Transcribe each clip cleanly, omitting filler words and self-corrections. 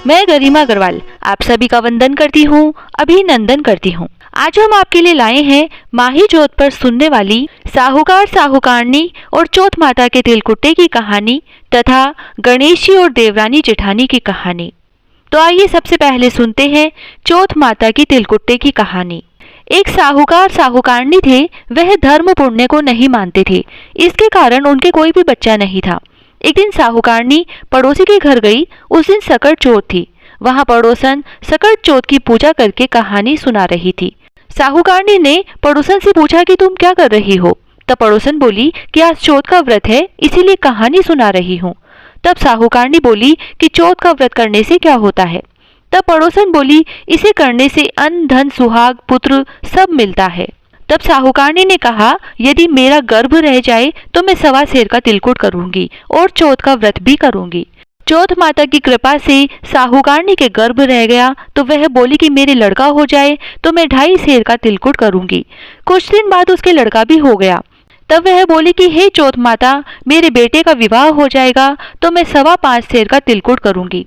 मैं गरिमा अग्रवाल आप सभी का वंदन करती हूँ, अभिनंदन करती हूँ। आज हम आपके लिए लाए हैं माही जोत पर सुनने वाली साहूकार साहूकारनी और चौथ माता के तिलकुट्टे की कहानी तथा गणेश जी और देवरानी जेठानी की कहानी। तो आइए सबसे पहले सुनते हैं चौथ माता की तिलकुट्टे की कहानी। एक साहूकार साहूकारनी थे। वह धर्म पुण्य को नहीं मानते थे, इसके कारण उनके कोई भी बच्चा नहीं था। एक दिन साहूकारनी पड़ोसी के घर गई। उस दिन सकट चौथ थी। वहां पड़ोसन सकट चौथ की पूजा करके कहानी सुना रही थी। साहूकारनी ने पड़ोसन से पूछा कि तुम क्या कर रही हो। तब पड़ोसन बोली कि आज चौथ का व्रत है, इसीलिए कहानी सुना रही हूँ। तब साहूकारनी बोली कि चौथ का व्रत करने से क्या होता है। तब पड़ोसन बोली इसे करने से अन्न धन सुहाग पुत्र सब मिलता है। तब साहूकारनी ने कहा यदि मेरा गर्भ रह जाए तो मैं 1.25 सेर का तिलकुट करूंगी और चौथ का व्रत भी करूंगी। चौथ माता की कृपा से साहूकारनी के गर्भ रह गया तो वह बोली कि मेरे लड़का हो जाए तो मैं 2.5 सेर का तिलकुट करूंगी। कुछ दिन बाद उसके लड़का भी हो गया। तब वह बोली कि हे चौथ माता, मेरे बेटे का विवाह हो जाएगा तो मैं 5.25 सेर का तिलकुट करूंगी।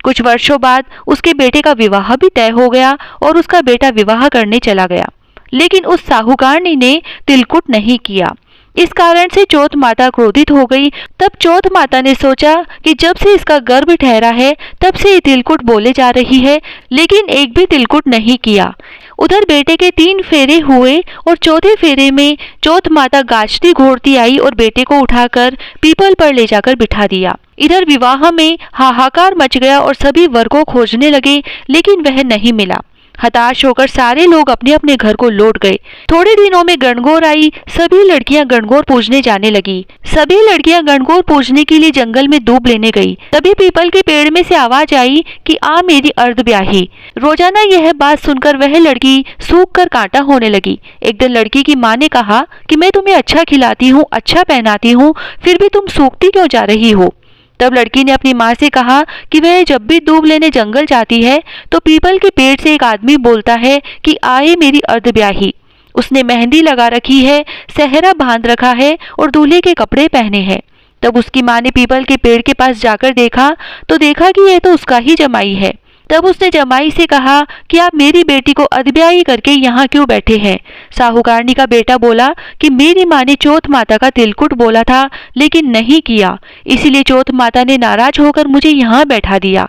कुछ वर्षों बाद उसके बेटे का विवाह भी तय हो गया और उसका बेटा विवाह करने चला गया, लेकिन उस साहूकारनी ने तिलकुट नहीं किया। इस कारण से चौथ माता क्रोधित हो गई। तब चौथ माता ने सोचा कि जब से इसका गर्भ ठहरा है तब से ये तिलकुट बोले जा रही है, लेकिन एक भी तिलकुट नहीं किया। उधर बेटे के 3 फेरे हुए और चौथे फेरे में चौथ माता गाजती घोड़ती आई और बेटे को उठाकर पीपल पर ले जाकर बिठा दिया। इधर विवाह में हाहाकार मच गया और सभी वर को खोजने लगे, लेकिन वह नहीं मिला। हताश होकर सारे लोग अपने अपने घर को लौट गए। थोड़े दिनों में गणगौर आई। सभी लड़कियां गणगौर पूजने जाने लगी। सभी लड़कियां गणगौर पूजने के लिए जंगल में दूब लेने गई। तभी पीपल के पेड़ में से आवाज आई कि आ मेरी अर्धब्याही। रोजाना यह बात सुनकर वह लड़की सूख कर कांटा होने लगी। एक दिन लड़की की माँ ने कहा कि मैं तुम्हें अच्छा खिलाती हूँ, अच्छा पहनाती हूँ, फिर भी तुम सूखती क्यों जा रही हो। तब लड़की ने अपनी माँ से कहा कि वह जब भी दूब लेने जंगल जाती है तो पीपल के पेड़ से एक आदमी बोलता है कि आए मेरी अर्धब्याही। उसने मेहंदी लगा रखी है, सेहरा बांध रखा है और दूल्हे के कपड़े पहने हैं। तब उसकी माँ ने पीपल के पेड़ के पास जाकर देखा तो देखा कि यह तो उसका ही जमाई है। तब उसने जमाई से कहा कि आप मेरी बेटी को अधब्याही करके यहाँ क्यों बैठे हैं। साहूकारनी का बेटा बोला कि मेरी माँ ने चौथ माता का तिलकुट बोला था लेकिन नहीं किया, इसीलिए चौथ माता ने नाराज होकर मुझे यहाँ बैठा दिया।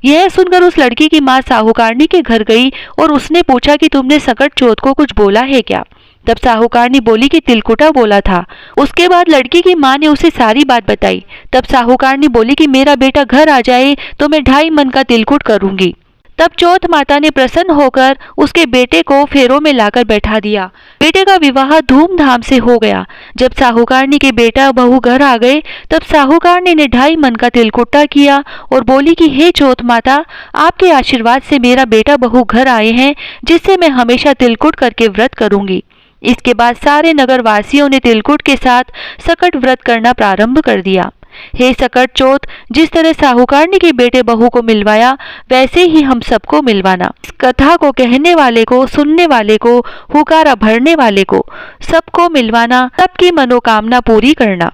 यह सुनकर उस लड़की की माँ साहूकारनी के घर गई और उसने पूछा कि तुमने सकट चौथ को कुछ बोला है क्या। तब साहूकारनी बोली कि तिलकुटा बोला था। उसके बाद लड़की की माँ ने उसे सारी बात बताई। तब साहूकारनी बोली कि मेरा बेटा घर आ जाए तो मैं 2.5 मन का तिलकुट करूंगी। तब चौथ माता ने प्रसन्न होकर उसके बेटे को फेरों में लाकर बैठा दिया। बेटे का विवाह धूमधाम से हो गया। जब साहूकारनी के बेटा बहू घर आ गए तब साहूकारनी ने 2.5 मन का तिलकुट्टा किया और बोली कि हे चौथ माता, आपके आशीर्वाद से मेरा बेटा बहू घर आए हैं, जिससे मैं हमेशा तिलकुट करके व्रत करूंगी। इसके बाद सारे नगर वासियों ने तिलकुट के साथ सकट व्रत करना प्रारंभ कर दिया। हे सकट चौथ, जिस तरह साहूकारनी के बेटे बहू को मिलवाया वैसे ही हम सबको मिलवाना। इस कथा को कहने वाले को, सुनने वाले को, हुकारा भरने वाले को, सबको मिलवाना, सबकी मनोकामना पूरी करना।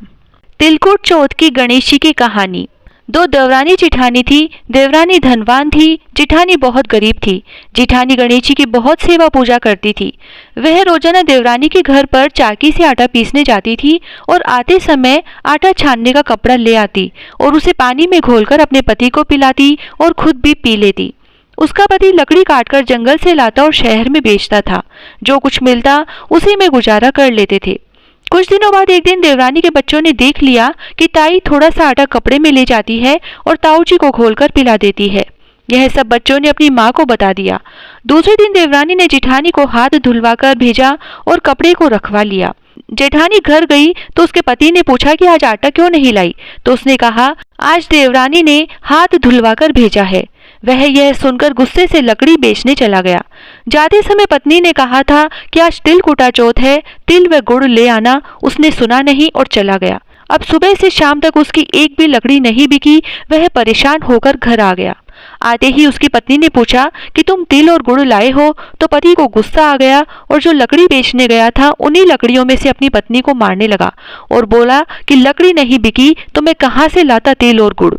तिलकुट चौथ की गणेश जी की कहानी। 2 देवरानी जिठानी थी। देवरानी धनवान थी, जिठानी बहुत गरीब थी। जिठानी गणेश जी की बहुत सेवा पूजा करती थी। वह रोजाना देवरानी के घर पर चाकी से आटा पीसने जाती थी और आते समय आटा छानने का कपड़ा ले आती और उसे पानी में घोलकर अपने पति को पिलाती और खुद भी पी लेती। उसका पति लकड़ी काटकर जंगल से लाता और शहर में बेचता था। जो कुछ मिलता उसी में गुजारा कर लेते थे। कुछ दिनों बाद एक दिन देवरानी के बच्चों ने देख लिया कि ताई थोड़ा सा आटा कपड़े में ले जाती है और ताऊ जी को घोलकर पिला देती है। यह सब बच्चों ने अपनी माँ को बता दिया। दूसरे दिन देवरानी ने जेठानी को हाथ धुलवाकर भेजा और कपड़े को रखवा लिया। जेठानी घर गई तो उसके पति ने पूछा कि आज आटा क्यों नहीं लाई। तो उसने कहा आज देवरानी ने हाथ धुलवाकर भेजा है। वह यह सुनकर गुस्से से लकड़ी बेचने चला गया। जाते समय पत्नी ने कहा था कि आज तिलकुटा चौथ है, तिल व गुड़ ले आना। उसने सुना नहीं और चला गया। अब सुबह से शाम तक उसकी एक भी लकड़ी नहीं बिकी। वह परेशान होकर घर आ गया। आते ही उसकी पत्नी ने पूछा कि तुम तिल और गुड़ लाए हो। तो पति को गुस्सा आ गया और जो लकड़ी बेचने गया था उन्हीं लकड़ियों में से अपनी पत्नी को मारने लगा और बोला कि लकड़ी नहीं बिकी तो मैं कहाँ से लाता तिल और गुड़।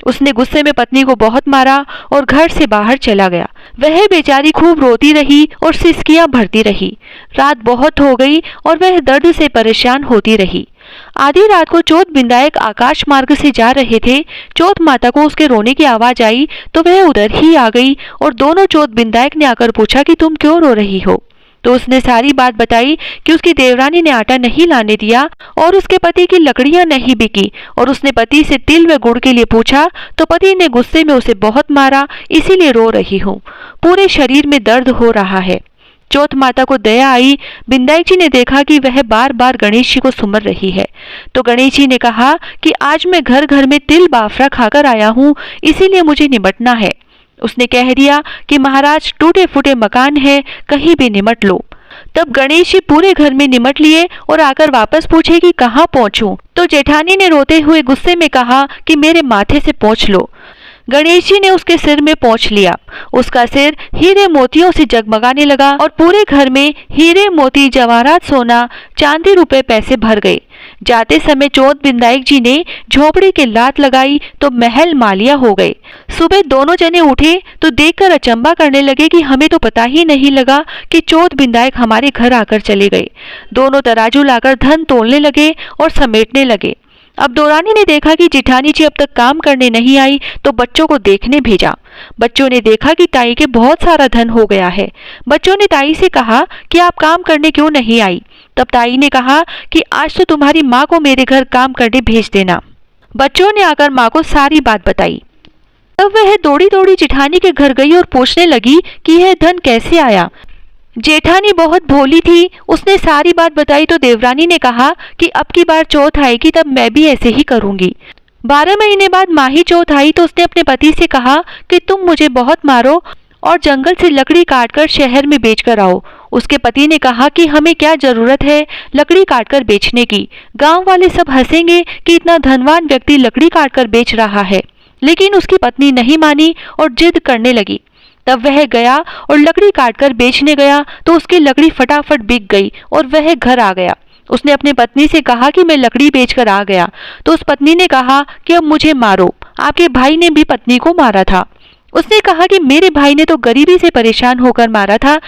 उसने गुस्से में पत्नी को बहुत मारा और घर से बाहर चला गया। वह बेचारी खूब रोती रही और सिसकियां भरती रही। रात बहुत हो गई और वह दर्द से परेशान होती रही। आधी रात को चौथ बिंदायक आकाश मार्ग से जा रहे थे। चौथ माता को उसके रोने की आवाज आई तो वह उधर ही आ गई और दोनों चौथ बिंदायक ने आकर पूछा कि तुम क्यों रो रही हो। तो उसने सारी बात बताई कि उसकी देवरानी ने आटा नहीं लाने दिया और उसके पति की लकड़ियां नहीं बिकी और उसने पति से तिल व गुड़ के लिए पूछा तो पति ने गुस्से में उसे बहुत मारा, इसीलिए रो रही हूँ। पूरे शरीर में दर्द हो रहा है। चौथ माता को दया आई। बिंदाई जी ने देखा कि वह बार बार गणेश जी को सुमर रही है तो गणेश जी ने कहा कि आज मैं घर घर में तिल बाफरा खाकर आया हूँ, इसीलिए मुझे निमटना है। उसने कह दिया कि महाराज टूटे फूटे मकान है, कहीं भी निमट लो। तब गणेश जी पूरे घर में निमट लिए और आकर वापस पूछे कि कहाँ पहुंचूं? तो जेठानी ने रोते हुए गुस्से में कहा कि मेरे माथे से पोंछ लो। गणेश जी ने उसके सिर में पोंछ लिया। उसका सिर हीरे मोतियों से जगमगाने लगा और पूरे घर में हीरे मोती जवाहरात सोना चांदी रुपए पैसे भर गए। जाते समय चौथ बिंदायक जी ने झोपड़ी के लात लगाई तो महल मालिया हो गए। सुबह दोनों जने उठे तो देखकर अचंबा करने लगे कि हमें तो पता ही नहीं लगा कि चौथ बिंदायक हमारे घर आकर चले गए। दोनों तराजू लाकर धन तोलने लगे और समेटने लगे। अब दोरानी ने देखा कि जिठानी जी अब तक काम करने नहीं आई तो बच्चों को देखने भेजा। बच्चों ने देखा कि ताई के बहुत सारा धन हो गया है। बच्चों ने ताई से कहा कि आप काम करने क्यों नहीं आई? तब ताई ने कहा कि आज तो तुम्हारी माँ को मेरे घर काम करने भेज देना। बच्चों ने आकर माँ को सारी बात बताई। तब वह दौड़ी दौड़ी जिठानी के घर गई और पूछने लगी कि यह धन कैसे आया। जेठानी बहुत भोली थी, उसने सारी बात बताई तो देवरानी ने कहा कि अब की बार चौथ आएगी तब मैं भी ऐसे ही करूंगी। 12 महीने बाद माही चौथ आई तो उसने अपने पति से कहा कि तुम मुझे बहुत मारो और जंगल से लकड़ी काटकर शहर में बेचकर आओ। उसके पति ने कहा कि हमें क्या जरूरत है लकड़ी काटकर बेचने की, गांव वाले सब हंसेंगे कि इतना धनवान व्यक्ति लकड़ी काटकर बेच रहा है। लेकिन उसकी पत्नी नहीं मानी और जिद करने लगी। तब वह गया और लकड़ी काटकर बेचने गया तो उसकी लकड़ी फटाफट बिक गई और वह घर आ गया। उसने अपनी पत्नी से कहा कि मैं लकड़ी बेचकर आ गया। तो उस पत्नी ने कहा कि अब मुझे मारो, आपके भाई ने भी पत्नी को मारा था। उसने कहा कि मेरे भाई ने तो गरीबी से परेशान होकर मारा था,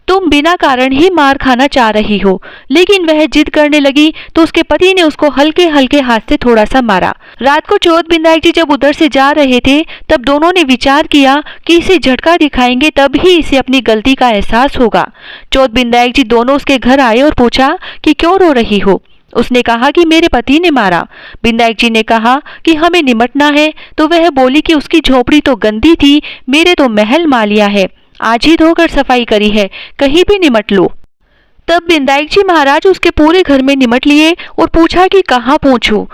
तुम बिना कारण ही मार खाना चाह रही हो। लेकिन वह जिद करने लगी तो उसके पति ने उसको हल्के हल्के हाथ से थोड़ा सा मारा। रात को चौथ बिंदायक जी जब उधर से जा रहे थे तब दोनों ने विचार किया कि इसे झटका दिखाएंगे तब ही इसे अपनी गलती का एहसास होगा। चौथ बिंदायक जी दोनों उसके घर आए और पूछा कि क्यों रो रही हो? उसने कहा कि मेरे पति ने मारा। बिंदायक जी ने कहा कि हमें निमटना है तो वह बोली कि उसकी झोपड़ी तो गंदी थी, मेरे तो महल मालिया है, आज ही धोकर सफाई करी है, कहीं भी निमट लो। तब बिंदायक जी महाराज उसके पूरे घर में निमट लिए और पूछा कि कहाँ पहुंचूं?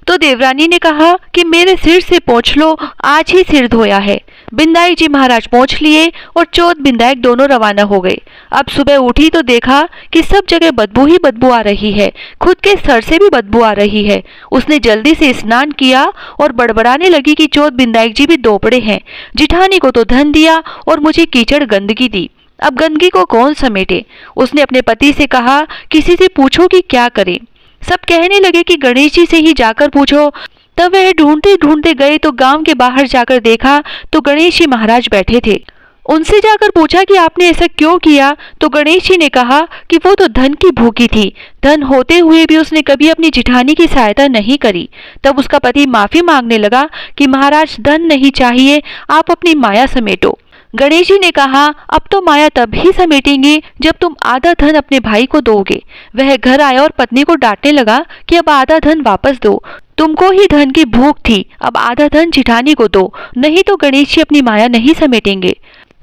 तो देवरानी ने कहा कि मेरे सिर से पोंछ लो, आज ही सिर धोया है। बिंदायक जी महाराज पहुंच लिए और चौथ बिंदायक दोनों रवाना हो गए। अब सुबह उठी तो देखा कि सब जगह बदबू ही बदबू आ रही है, खुद के सर से भी बदबू आ रही है। उसने जल्दी से स्नान किया और बड़बड़ाने लगी कि चौथ बिंदायक जी भी दोपड़े हैं, जिठानी को तो धन दिया और मुझे कीचड़ गंदगी दी, अब गंदगी को कौन समेटे। उसने अपने पति से कहा किसी से पूछो कि क्या करे। सब कहने लगे कि गणेश जी से ही जाकर पूछो। तब वह ढूंढते ढूंढते गए तो गांव के बाहर जाकर देखा तो गणेश जी महाराज बैठे थे। उनसे जाकर पूछा कि आपने ऐसा क्यों किया? तो गणेश जी ने कहा कि वो तो धन की भूखी थी, धन होते हुए भी उसने कभी अपनी जिठानी की सहायता नहीं करी। तब उसका पति माफी मांगने लगा कि महाराज धन नहीं चाहिए, आप अपनी माया समेटो। गणेश जी ने कहा अब तो माया तब ही समेटेंगे जब तुम आधा धन अपने भाई को दोगे। वह घर आया और पत्नी को डांटने लगा कि अब आधा धन वापस दो, तुमको ही धन की भूख थी, अब आधा धन जिठानी को दो, नहीं तो गणेश जी अपनी माया नहीं समेटेंगे।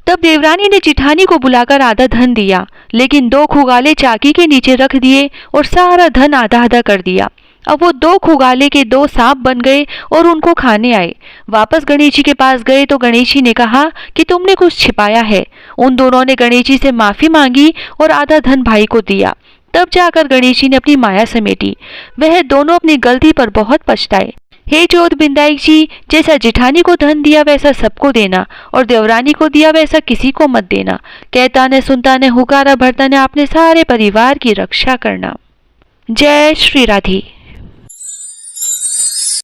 तब देवरानी ने जिठानी को बुलाकर आधा धन दिया, लेकिन 2 खुगाले चाकी के नीचे रख दिए और सारा धन आधा आधा कर दिया। अब वो 2 खुगाले के 2 सांप बन गए और उनको खाने आए। वापस गणेश जी के पास गए तो गणेश जी ने कहा कि तुमने कुछ छिपाया है। उन दोनों ने गणेश जी से माफी मांगी और आधा धन भाई को दिया। तब जाकर गणेश जी ने अपनी माया समेटी। वह दोनों अपनी गलती पर बहुत पछताए। हे चौथ बिंदायक जी, जैसा जिठानी को धन दिया वैसा सबको देना और देवरानी को दिया वैसा किसी को मत देना। कहता ने सुनता ने हुकारा भरता ने आपने सारे परिवार की रक्षा करना। जय श्री राधे।